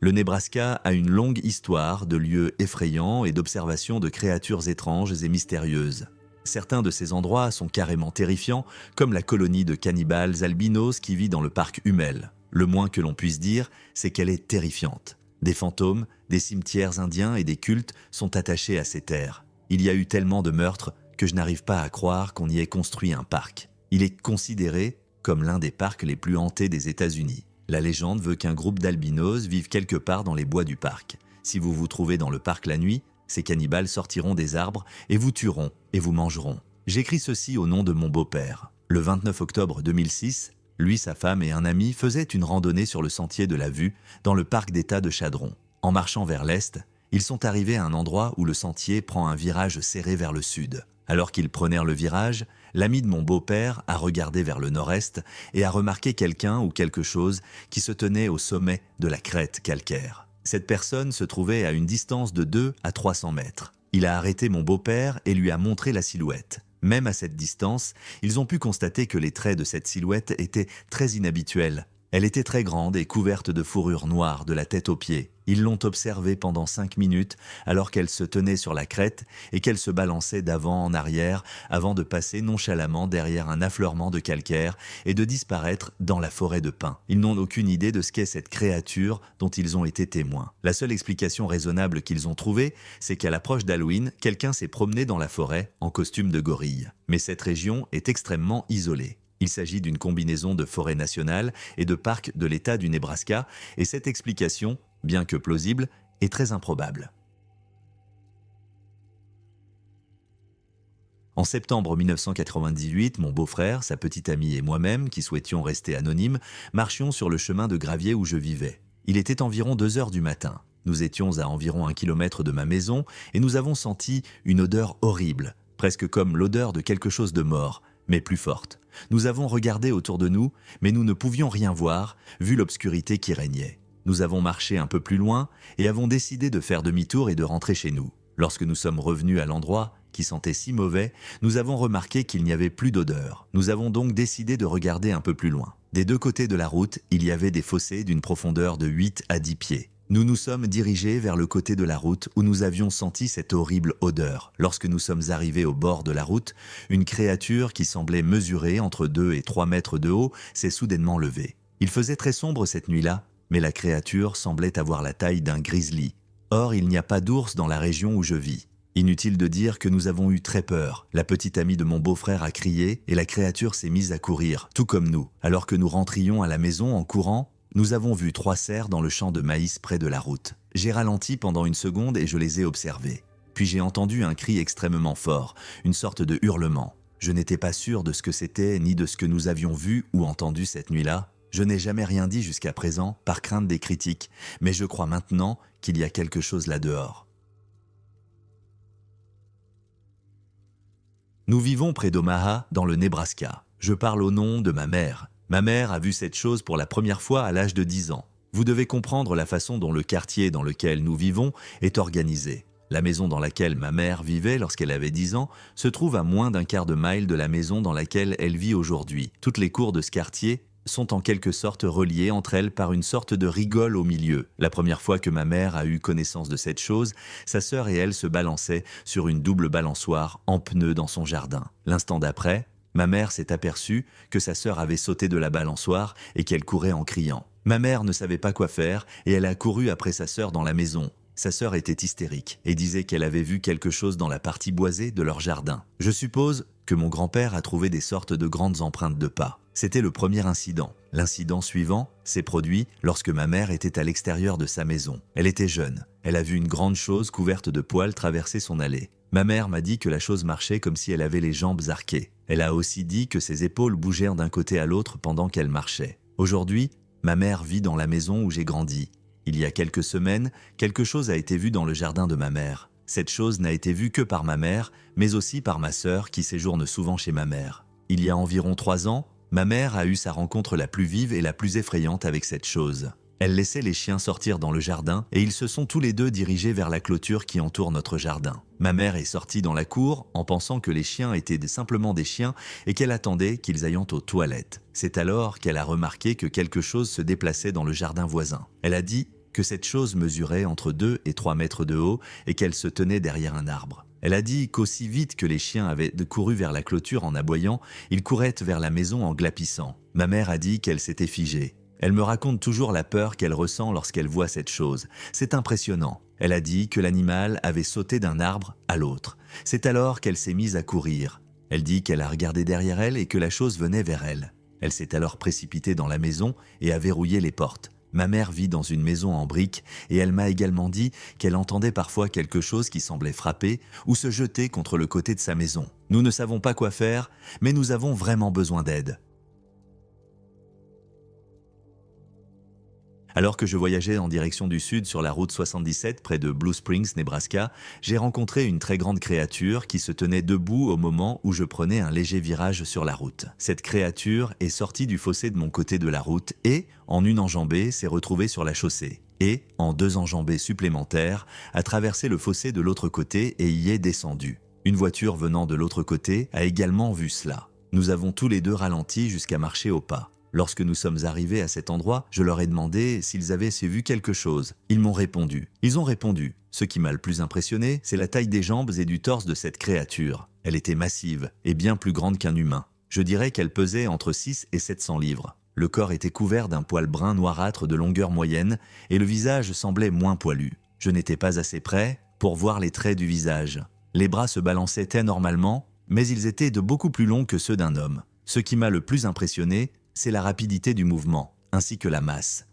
Le Nebraska a une longue histoire de lieux effrayants et d'observation de créatures étranges et mystérieuses. Certains de ces endroits sont carrément terrifiants, comme la colonie de cannibales albinos qui vit dans le parc Hummel. Le moins que l'on puisse dire, c'est qu'elle est terrifiante. Des fantômes, des cimetières indiens et des cultes sont attachés à ces terres. Il y a eu tellement de meurtres que je n'arrive pas à croire qu'on y ait construit un parc. Il est considéré comme l'un des parcs les plus hantés des États-Unis. La légende veut qu'un groupe d'albinos vive quelque part dans les bois du parc. Si vous vous trouvez dans le parc la nuit, ces cannibales sortiront des arbres et vous tueront et vous mangeront. J'écris ceci au nom de mon beau-père. Le 29 octobre 2006, lui, sa femme et un ami faisaient une randonnée sur le sentier de la Vue dans le parc d'État de Chadron. En marchant vers l'est, ils sont arrivés à un endroit où le sentier prend un virage serré vers le sud. Alors qu'ils prenèrent le virage, l'ami de mon beau-père a regardé vers le nord-est et a remarqué quelqu'un ou quelque chose qui se tenait au sommet de la crête calcaire. Cette personne se trouvait à une distance de 2 à 300 mètres. Il a arrêté mon beau-père et lui a montré la silhouette. Même à cette distance, ils ont pu constater que les traits de cette silhouette étaient très inhabituels. Elle était très grande et couverte de fourrure noire de la tête aux pieds. Ils l'ont observée pendant 5 minutes alors qu'elle se tenait sur la crête et qu'elle se balançait d'avant en arrière avant de passer nonchalamment derrière un affleurement de calcaire et de disparaître dans la forêt de pins. Ils n'ont aucune idée de ce qu'est cette créature dont ils ont été témoins. La seule explication raisonnable qu'ils ont trouvée, c'est qu'à l'approche d'Halloween, quelqu'un s'est promené dans la forêt en costume de gorille. Mais cette région est extrêmement isolée. Il s'agit d'une combinaison de forêt nationale et de parc de l'État du Nebraska, et cette explication, bien que plausible, est très improbable. En septembre 1998, mon beau-frère, sa petite amie et moi-même, qui souhaitions rester anonymes, marchions sur le chemin de gravier où je vivais. Il était environ 2 heures du matin. Nous étions à environ 1 kilomètre de ma maison et nous avons senti une odeur horrible, presque comme l'odeur de quelque chose de mort, mais plus forte. Nous avons regardé autour de nous, mais nous ne pouvions rien voir, vu l'obscurité qui régnait. Nous avons marché un peu plus loin et avons décidé de faire demi-tour et de rentrer chez nous. Lorsque nous sommes revenus à l'endroit, qui sentait si mauvais, nous avons remarqué qu'il n'y avait plus d'odeur. Nous avons donc décidé de regarder un peu plus loin. Des 2 côtés de la route, il y avait des fossés d'une profondeur de 8 à 10 pieds. Nous nous sommes dirigés vers le côté de la route où nous avions senti cette horrible odeur. Lorsque nous sommes arrivés au bord de la route, une créature qui semblait mesurer entre 2 et 3 mètres de haut s'est soudainement levée. Il faisait très sombre cette nuit-là, mais la créature semblait avoir la taille d'un grizzly. Or, il n'y a pas d'ours dans la région où je vis. Inutile de dire que nous avons eu très peur. La petite amie de mon beau-frère a crié et la créature s'est mise à courir, tout comme nous. Alors que nous rentrions à la maison en courant, nous avons vu 3 cerfs dans le champ de maïs près de la route. J'ai ralenti pendant 1 seconde et je les ai observés. Puis j'ai entendu un cri extrêmement fort, une sorte de hurlement. Je n'étais pas sûr de ce que c'était ni de ce que nous avions vu ou entendu cette nuit-là. Je n'ai jamais rien dit jusqu'à présent par crainte des critiques, mais je crois maintenant qu'il y a quelque chose là-dehors. Nous vivons près d'Omaha, dans le Nebraska. Je parle au nom de ma mère. Ma mère a vu cette chose pour la première fois à l'âge de 10 ans. Vous devez comprendre la façon dont le quartier dans lequel nous vivons est organisé. La maison dans laquelle ma mère vivait lorsqu'elle avait 10 ans se trouve à moins d'un quart de mile de la maison dans laquelle elle vit aujourd'hui. Toutes les cours de ce quartier sont en quelque sorte reliées entre elles par une sorte de rigole au milieu. La première fois que ma mère a eu connaissance de cette chose, sa sœur et elle se balançaient sur une double balançoire en pneus dans son jardin. L'instant d'après, ma mère s'est aperçue que sa sœur avait sauté de la balançoire et qu'elle courait en criant. Ma mère ne savait pas quoi faire et elle a couru après sa sœur dans la maison. Sa sœur était hystérique et disait qu'elle avait vu quelque chose dans la partie boisée de leur jardin. Je suppose que mon grand-père a trouvé des sortes de grandes empreintes de pas. C'était le premier incident. L'incident suivant s'est produit lorsque ma mère était à l'extérieur de sa maison. Elle était jeune. Elle a vu une grande chose couverte de poils traverser son allée. Ma mère m'a dit que la chose marchait comme si elle avait les jambes arquées. Elle a aussi dit que ses épaules bougèrent d'un côté à l'autre pendant qu'elle marchait. Aujourd'hui, ma mère vit dans la maison où j'ai grandi. Il y a quelques semaines, quelque chose a été vu dans le jardin de ma mère. Cette chose n'a été vue que par ma mère, mais aussi par ma sœur qui séjourne souvent chez ma mère. Il y a environ 3 ans, ma mère a eu sa rencontre la plus vive et la plus effrayante avec cette chose. Elle laissait les chiens sortir dans le jardin et ils se sont tous les deux dirigés vers la clôture qui entoure notre jardin. Ma mère est sortie dans la cour en pensant que les chiens étaient simplement des chiens et qu'elle attendait qu'ils aillent aux toilettes. C'est alors qu'elle a remarqué que quelque chose se déplaçait dans le jardin voisin. Elle a dit que cette chose mesurait entre 2 et 3 mètres de haut et qu'elle se tenait derrière un arbre. Elle a dit qu'aussi vite que les chiens avaient couru vers la clôture en aboyant, ils couraient vers la maison en glapissant. Ma mère a dit qu'elle s'était figée. Elle me raconte toujours la peur qu'elle ressent lorsqu'elle voit cette chose. C'est impressionnant. Elle a dit que l'animal avait sauté d'un arbre à l'autre. C'est alors qu'elle s'est mise à courir. Elle dit qu'elle a regardé derrière elle et que la chose venait vers elle. Elle s'est alors précipitée dans la maison et a verrouillé les portes. Ma mère vit dans une maison en briques et elle m'a également dit qu'elle entendait parfois quelque chose qui semblait frapper ou se jeter contre le côté de sa maison. Nous ne savons pas quoi faire, mais nous avons vraiment besoin d'aide. Alors que je voyageais en direction du sud sur la route 77 près de Blue Springs, Nebraska, j'ai rencontré une très grande créature qui se tenait debout au moment où je prenais un léger virage sur la route. Cette créature est sortie du fossé de mon côté de la route et, en une enjambée, s'est retrouvée sur la chaussée. Et, en 2 enjambées supplémentaires, a traversé le fossé de l'autre côté et y est descendue. Une voiture venant de l'autre côté a également vu cela. Nous avons tous les deux ralenti jusqu'à marcher au pas. Lorsque nous sommes arrivés à cet endroit, je leur ai demandé s'ils avaient vu quelque chose. Ils m'ont répondu. Ils ont répondu. Ce qui m'a le plus impressionné, c'est la taille des jambes et du torse de cette créature. Elle était massive et bien plus grande qu'un humain. Je dirais qu'elle pesait entre 6 et 700 livres. Le corps était couvert d'un poil brun noirâtre de longueur moyenne et le visage semblait moins poilu. Je n'étais pas assez près pour voir les traits du visage. Les bras se balançaient anormalement, mais ils étaient de beaucoup plus longs que ceux d'un homme. Ce qui m'a le plus impressionné, c'est la rapidité du mouvement, ainsi que la masse.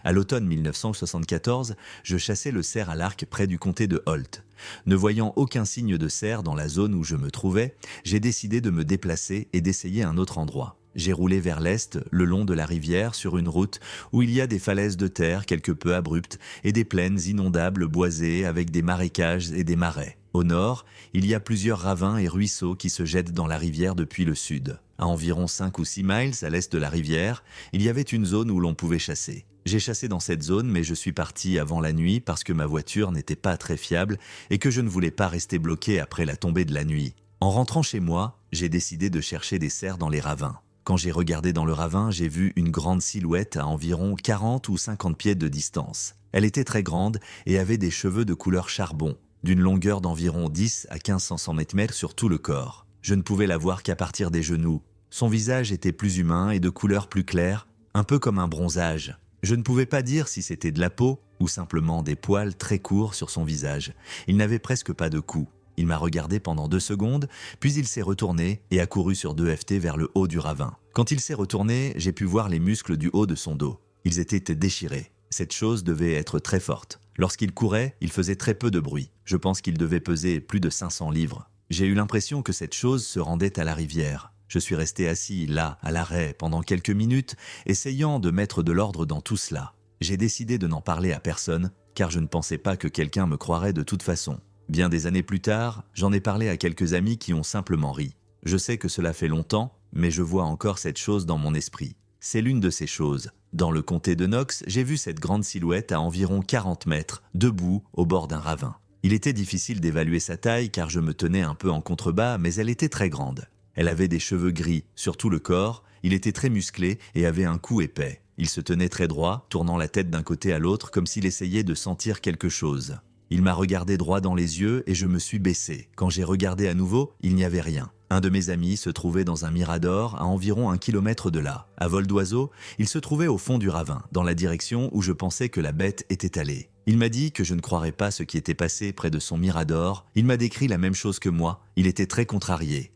À l'automne 1974, je chassais le cerf à l'arc près du comté de Holt. Ne voyant aucun signe de cerf dans la zone où je me trouvais, j'ai décidé de me déplacer et d'essayer un autre endroit. J'ai roulé vers l'est, le long de la rivière, sur une route où il y a des falaises de terre quelque peu abruptes et des plaines inondables boisées avec des marécages et des marais. Au nord, il y a plusieurs ravins et ruisseaux qui se jettent dans la rivière depuis le sud. À environ 5 ou 6 miles à l'est de la rivière, il y avait une zone où l'on pouvait chasser. J'ai chassé dans cette zone, mais je suis parti avant la nuit parce que ma voiture n'était pas très fiable et que je ne voulais pas rester bloqué après la tombée de la nuit. En rentrant chez moi, j'ai décidé de chercher des cerfs dans les ravins. Quand j'ai regardé dans le ravin, j'ai vu une grande silhouette à environ 40 ou 50 pieds de distance. Elle était très grande et avait des cheveux de couleur charbon, d'une longueur d'environ 10 à 15 cm sur tout le corps. Je ne pouvais la voir qu'à partir des genoux. Son visage était plus humain et de couleur plus claire, un peu comme un bronzage. Je ne pouvais pas dire si c'était de la peau ou simplement des poils très courts sur son visage. Il n'avait presque pas de cou. Il m'a regardé pendant 2 secondes, puis il s'est retourné et a couru sur 2 FT vers le haut du ravin. Quand il s'est retourné, j'ai pu voir les muscles du haut de son dos. Ils étaient déchirés. Cette chose devait être très forte. Lorsqu'il courait, il faisait très peu de bruit. Je pense qu'il devait peser plus de 500 livres. J'ai eu l'impression que cette chose se rendait à la rivière. Je suis resté assis là, à l'arrêt, pendant quelques minutes, essayant de mettre de l'ordre dans tout cela. J'ai décidé de n'en parler à personne, car je ne pensais pas que quelqu'un me croirait de toute façon. Bien des années plus tard, j'en ai parlé à quelques amis qui ont simplement ri. Je sais que cela fait longtemps, mais je vois encore cette chose dans mon esprit. C'est l'une de ces choses. Dans le comté de Knox, j'ai vu cette grande silhouette à environ 40 mètres, debout au bord d'un ravin. Il était difficile d'évaluer sa taille car je me tenais un peu en contrebas, mais elle était très grande. Elle avait des cheveux gris sur tout le corps, il était très musclé et avait un cou épais. Il se tenait très droit, tournant la tête d'un côté à l'autre comme s'il essayait de sentir quelque chose. Il m'a regardé droit dans les yeux et je me suis baissé. Quand j'ai regardé à nouveau, il n'y avait rien. Un de mes amis se trouvait dans un mirador à environ 1 kilomètre de là. À vol d'oiseau, il se trouvait au fond du ravin, dans la direction où je pensais que la bête était allée. Il m'a dit que je ne croirais pas ce qui était passé près de son mirador. Il m'a décrit la même chose que moi. Il était très contrarié.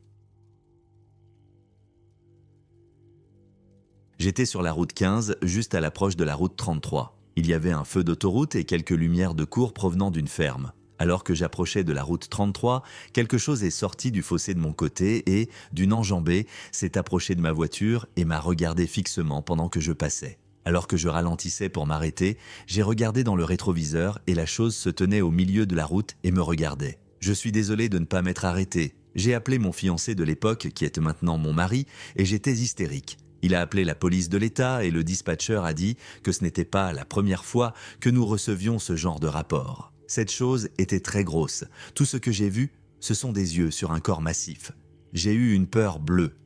J'étais sur la route 15, juste à l'approche de la route 33. Il y avait un feu d'autoroute et quelques lumières de cour provenant d'une ferme. Alors que j'approchais de la route 33, quelque chose est sorti du fossé de mon côté et, d'une enjambée, s'est approché de ma voiture et m'a regardé fixement pendant que je passais. Alors que je ralentissais pour m'arrêter, j'ai regardé dans le rétroviseur et la chose se tenait au milieu de la route et me regardait. Je suis désolé de ne pas m'être arrêté. J'ai appelé mon fiancé de l'époque, qui est maintenant mon mari, et j'étais hystérique. Il a appelé la police de l'État et le dispatcher a dit que ce n'était pas la première fois que nous recevions ce genre de rapport. Cette chose était très grosse. Tout ce que j'ai vu, ce sont des yeux sur un corps massif. J'ai eu une peur bleue.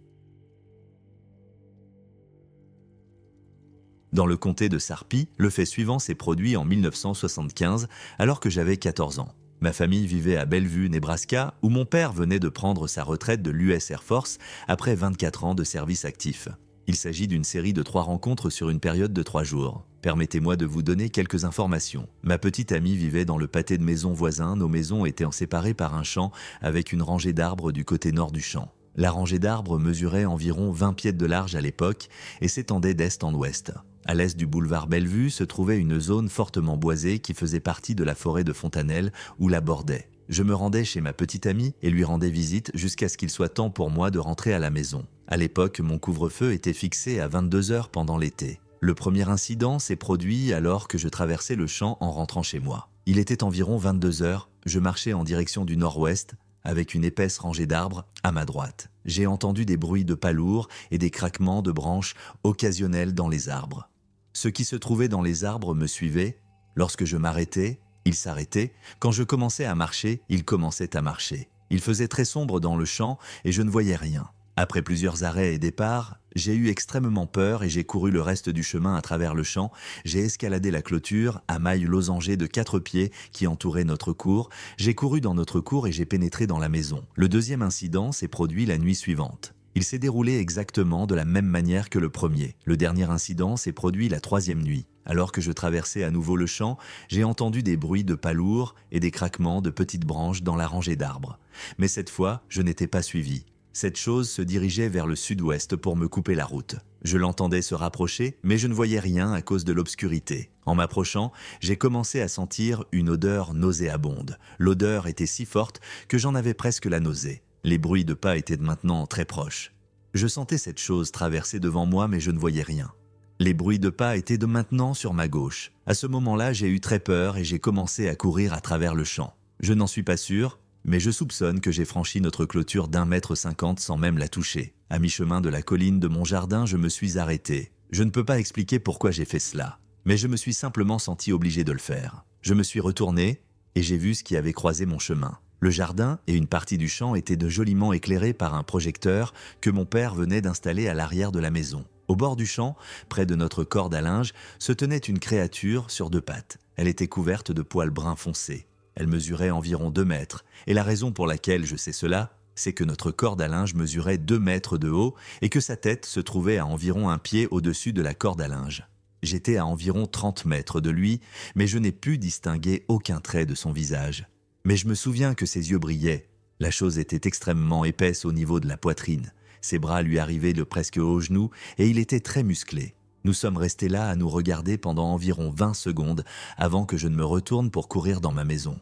Dans le comté de Sarpy, le fait suivant s'est produit en 1975, alors que j'avais 14 ans. Ma famille vivait à Bellevue, Nebraska, où mon père venait de prendre sa retraite de l'US Air Force après 24 ans de service actif. Il s'agit d'une série de 3 rencontres sur une période de 3 jours. Permettez-moi de vous donner quelques informations. Ma petite amie vivait dans le pâté de maisons voisins. Nos maisons étaient séparées par un champ avec une rangée d'arbres du côté nord du champ. La rangée d'arbres mesurait environ 20 pieds de large à l'époque et s'étendait d'est en ouest. À l'est du boulevard Bellevue se trouvait une zone fortement boisée qui faisait partie de la forêt de Fontanelle où la bordait. Je me rendais chez ma petite amie et lui rendais visite jusqu'à ce qu'il soit temps pour moi de rentrer à la maison. À l'époque, mon couvre-feu était fixé à 22 heures pendant l'été. Le premier incident s'est produit alors que je traversais le champ en rentrant chez moi. Il était environ 22 heures, je marchais en direction du nord-ouest avec une épaisse rangée d'arbres à ma droite. J'ai entendu des bruits de pas lourds et des craquements de branches occasionnels dans les arbres. Ceux qui se trouvaient dans les arbres me suivaient. Lorsque je m'arrêtais, ils s'arrêtaient. Quand je commençais à marcher, ils commençaient à marcher. Il faisait très sombre dans le champ et je ne voyais rien. Après plusieurs arrêts et départs, j'ai eu extrêmement peur et j'ai couru le reste du chemin à travers le champ. J'ai escaladé la clôture à mailles losangées de 4 pieds qui entourait notre cour. J'ai couru dans notre cour et j'ai pénétré dans la maison. Le deuxième incident s'est produit la nuit suivante. Il s'est déroulé exactement de la même manière que le premier. Le dernier incident s'est produit la 3e nuit. Alors que je traversais à nouveau le champ, j'ai entendu des bruits de pas lourds et des craquements de petites branches dans la rangée d'arbres. Mais cette fois, je n'étais pas suivi. Cette chose se dirigeait vers le sud-ouest pour me couper la route. Je l'entendais se rapprocher, mais je ne voyais rien à cause de l'obscurité. En m'approchant, j'ai commencé à sentir une odeur nauséabonde. L'odeur était si forte que j'en avais presque la nausée. Les bruits de pas étaient maintenant très proches. Je sentais cette chose traverser devant moi, mais je ne voyais rien. Les bruits de pas étaient de maintenant sur ma gauche. À ce moment-là, j'ai eu très peur et j'ai commencé à courir à travers le champ. Je n'en suis pas sûr, mais je soupçonne que j'ai franchi notre clôture d'1,50 m sans même la toucher. À mi-chemin de la colline de mon jardin, je me suis arrêté. Je ne peux pas expliquer pourquoi j'ai fait cela, mais je me suis simplement senti obligé de le faire. Je me suis retourné et j'ai vu ce qui avait croisé mon chemin. Le jardin et une partie du champ étaient joliment éclairés par un projecteur que mon père venait d'installer à l'arrière de la maison. Au bord du champ, près de notre corde à linge, se tenait une créature sur 2 pattes. Elle était couverte de poils bruns foncés. Elle mesurait environ 2 mètres, et la raison pour laquelle je sais cela, c'est que notre corde à linge mesurait 2 mètres de haut et que sa tête se trouvait à environ 1 pied au-dessus de la corde à linge. J'étais à environ 30 mètres de lui, mais je n'ai pu distinguer aucun trait de son visage. Mais je me souviens que ses yeux brillaient. La chose était extrêmement épaisse au niveau de la poitrine. Ses bras lui arrivaient de presque aux genoux et il était très musclé. Nous sommes restés là à nous regarder pendant environ 20 secondes avant que je ne me retourne pour courir dans ma maison.